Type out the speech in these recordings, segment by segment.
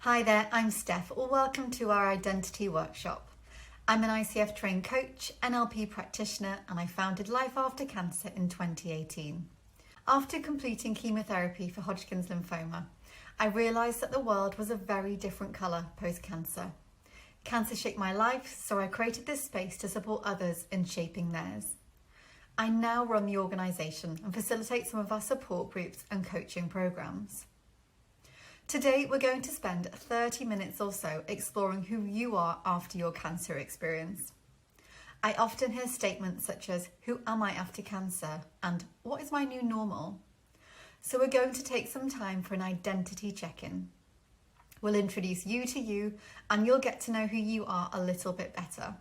Hi there, I'm Steph. Welcome to our identity workshop. I'm an ICF trained coach, NLP practitioner, and I founded Life After Cancer in 2018. After completing chemotherapy for Hodgkin's lymphoma, I realised that the world was a very different colour post-cancer. Cancer shaped my life, so I created this space to support others in shaping theirs. I now run the organisation and facilitate some of our support groups and coaching programmes. Today, we're going to spend 30 minutes or so exploring who you are after your cancer experience. I often hear statements such as, "Who am I after cancer?" and "What is my new normal?" So we're going to take some time for an identity check-in. We'll introduce you to you, and you'll get to know who you are a little bit better.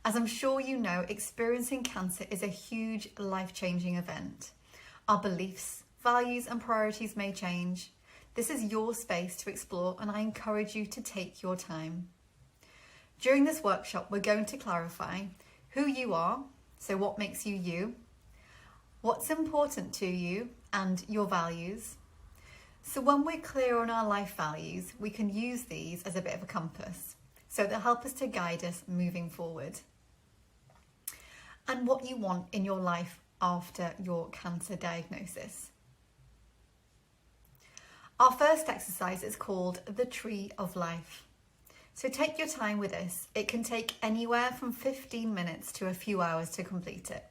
As I'm sure you know, experiencing cancer is a huge life-changing event. Our beliefs, values, and priorities may change. This is your space to explore, and I encourage you to take your time. During this workshop, we're going to clarify who you are, so what makes you you, what's important to you, and your values. So when we're clear on our life values, we can use these as a bit of a compass, so they'll help us to guide us moving forward. And what you want in your life after your cancer diagnosis. Our first exercise is called the Tree of Life. So take your time with this. It can take anywhere from 15 minutes to a few hours to complete it.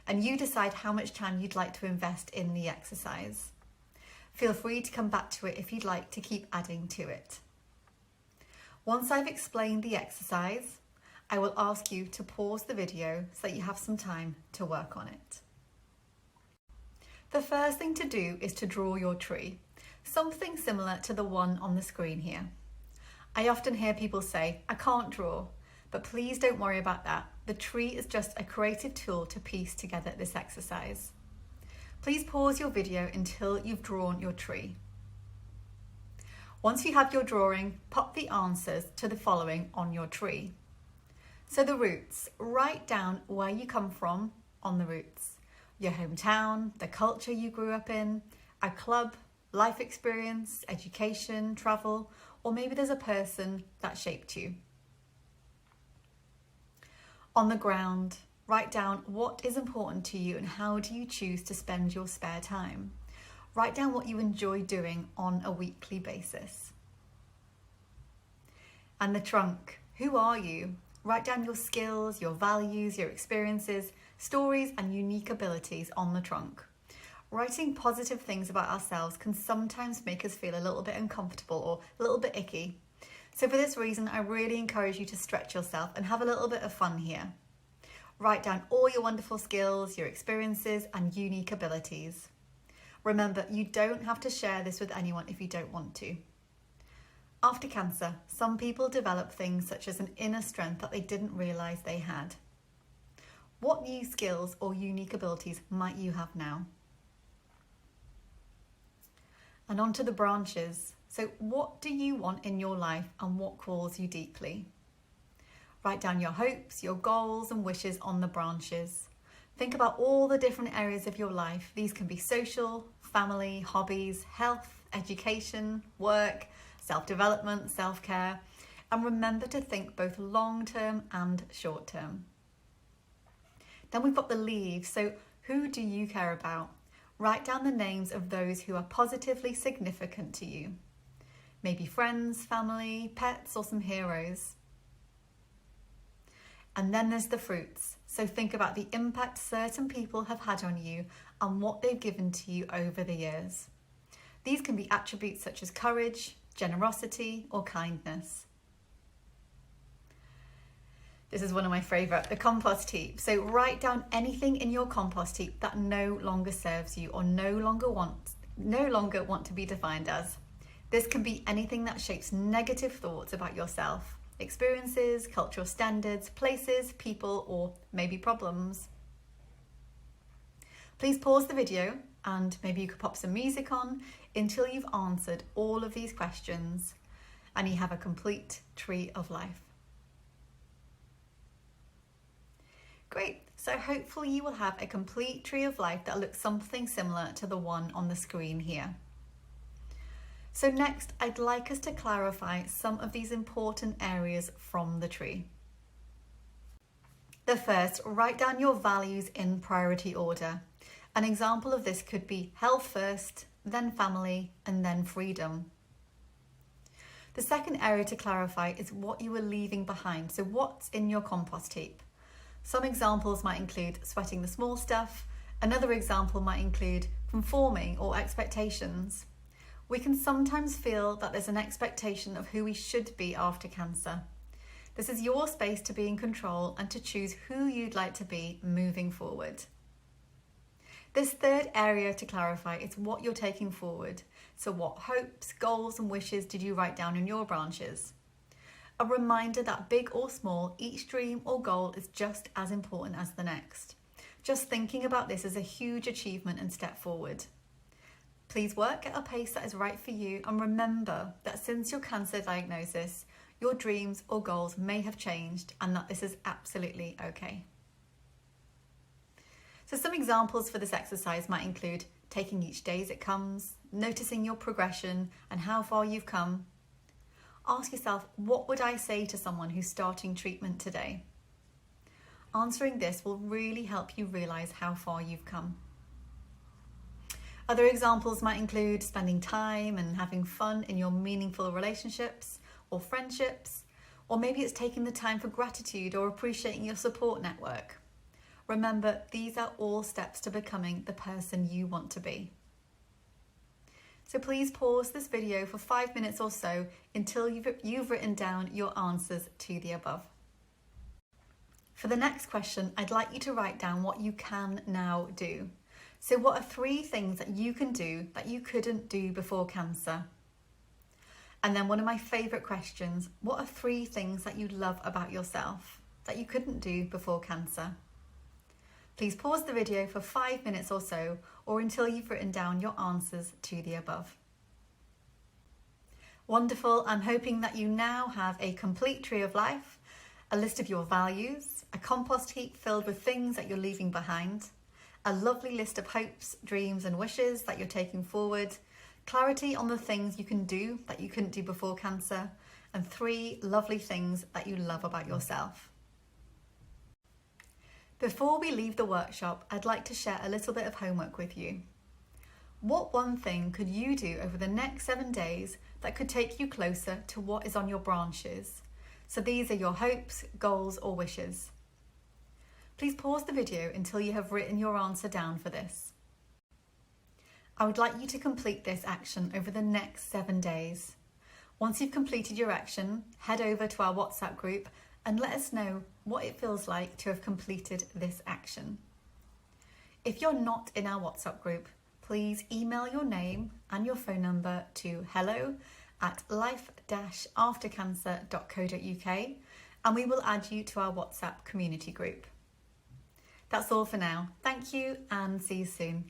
And you decide how much time you'd like to invest in the exercise. Feel free to come back to it if you'd like to keep adding to it. Once I've explained the exercise, I will ask you to pause the video so that you have some time to work on it. The first thing to do is to draw your tree. Something similar to the one on the screen here. I often hear people say, "I can't draw," but please don't worry about that. The tree is just a creative tool to piece together this exercise. Please pause your video until you've drawn your tree. Once you have your drawing, pop the answers to the following on your tree. So the roots, write down where you come from on the roots. Your hometown, the culture you grew up in, a club, life experience, education, travel, or maybe there's a person that shaped you. On the ground, write down what is important to you and how do you choose to spend your spare time. Write down what you enjoy doing on a weekly basis. And the trunk, who are you? Write down your skills, your values, your experiences, stories, and unique abilities on the trunk. Writing positive things about ourselves can sometimes make us feel a little bit uncomfortable or a little bit icky. So for this reason, I really encourage you to stretch yourself and have a little bit of fun here. Write down all your wonderful skills, your experiences, and unique abilities. Remember, you don't have to share this with anyone if you don't want to. After cancer, some people develop things such as an inner strength that they didn't realise they had. What new skills or unique abilities might you have now? And onto the branches. So what do you want in your life and what calls you deeply? Write down your hopes, your goals and wishes on the branches. Think about all the different areas of your life. These can be social, family, hobbies, health, education, work, self-development, self-care. And remember to think both long-term and short-term. Then we've got the leaves. So who do you care about? Write down the names of those who are positively significant to you. Maybe friends, family, pets, or some heroes. And then there's the fruits. So think about the impact certain people have had on you and what they've given to you over the years. These can be attributes such as courage, generosity, or kindness. This is one of my favourite, the compost heap. So write down anything in your compost heap that no longer serves you or no longer want to be defined as. This can be anything that shapes negative thoughts about yourself, experiences, cultural standards, places, people, or maybe problems. Please pause the video and maybe you could pop some music on until you've answered all of these questions and you have a complete tree of life. Great, so hopefully you will have a complete tree of life that looks something similar to the one on the screen here. So next, I'd like us to clarify some of these important areas from the tree. The first, write down your values in priority order. An example of this could be health first, then family, and then freedom. The second area to clarify is what you are leaving behind. So what's in your compost heap? Some examples might include sweating the small stuff. Another example might include conforming or expectations. We can sometimes feel that there's an expectation of who we should be after cancer. This is your space to be in control and to choose who you'd like to be moving forward. This third area to clarify is what you're taking forward. So what hopes, goals and wishes did you write down in your branches? A reminder that big or small, each dream or goal is just as important as the next. Just thinking about this is a huge achievement and step forward. Please work at a pace that is right for you, and remember that since your cancer diagnosis, your dreams or goals may have changed and that this is absolutely okay. So some examples for this exercise might include taking each day as it comes, noticing your progression and how far you've come. Ask yourself, what would I say to someone who's starting treatment today? Answering this will really help you realise how far you've come. Other examples might include spending time and having fun in your meaningful relationships or friendships, or maybe it's taking the time for gratitude or appreciating your support network. Remember, these are all steps to becoming the person you want to be. So please pause this video for 5 minutes or so until you've written down your answers to the above. For the next question, I'd like you to write down what you can now do. So what are 3 things that you can do that you couldn't do before cancer? And then one of my favourite questions, what are 3 things that you love about yourself that you couldn't do before cancer? Please pause the video for 5 minutes or so, or until you've written down your answers to the above. Wonderful. I'm hoping that you now have a complete tree of life, a list of your values, a compost heap filled with things that you're leaving behind, a lovely list of hopes, dreams and wishes that you're taking forward, clarity on the things you can do that you couldn't do before cancer, and 3 lovely things that you love about yourself. Before we leave the workshop, I'd like to share a little bit of homework with you. What one thing could you do over the next 7 days that could take you closer to what is on your branches? So these are your hopes, goals or wishes. Please pause the video until you have written your answer down for this. I would like you to complete this action over the next 7 days. Once you've completed your action, head over to our WhatsApp group and let us know what it feels like to have completed this action. If you're not in our WhatsApp group, please email your name and your phone number to hello@life-aftercancer.co.uk and we will add you to our WhatsApp community group. That's all for now. Thank you and see you soon.